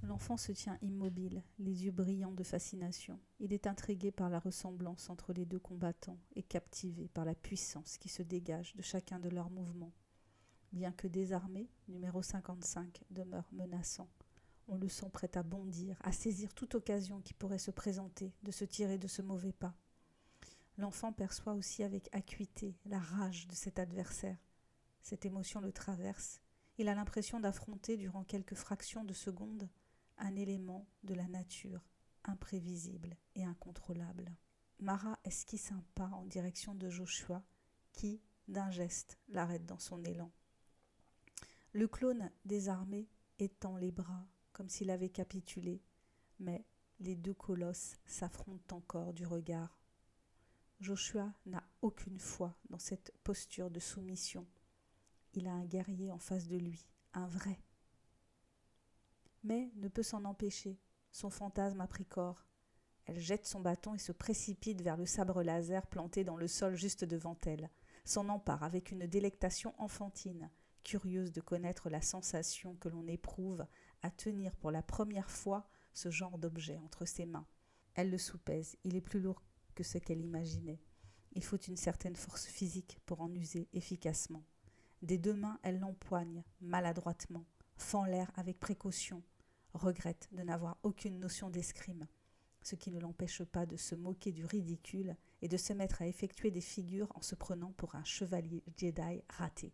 L'enfant se tient immobile, les yeux brillants de fascination. Il est intrigué par la ressemblance entre les deux combattants et captivé par la puissance qui se dégage de chacun de leurs mouvements. Bien que désarmé, numéro 55 demeure menaçant. On le sent prêt à bondir, à saisir toute occasion qui pourrait se présenter, de se tirer de ce mauvais pas. L'enfant perçoit aussi avec acuité la rage de cet adversaire. Cette émotion le traverse. Il a l'impression d'affronter durant quelques fractions de seconde un élément de la nature imprévisible et incontrôlable. Mara esquisse un pas en direction de Joshua qui, d'un geste, l'arrête dans son élan. Le clone, désarmé, étend les bras comme s'il avait capitulé, mais les deux colosses s'affrontent encore du regard. Joshua n'a aucune foi dans cette posture de soumission. Il a un guerrier en face de lui, un vrai. Mais ne peut s'en empêcher, son fantasme a pris corps. Elle jette son bâton et se précipite vers le sabre laser planté dans le sol juste devant elle, s'en empare avec une délectation enfantine, curieuse de connaître la sensation que l'on éprouve à tenir pour la première fois ce genre d'objet entre ses mains. Elle le soupèse, il est plus lourd que ce qu'elle imaginait. Il faut une certaine force physique pour en user efficacement. Des deux mains, elle l'empoigne, maladroitement, fend l'air avec précaution, regrette de n'avoir aucune notion d'escrime, ce qui ne l'empêche pas de se moquer du ridicule et de se mettre à effectuer des figures en se prenant pour un chevalier Jedi raté.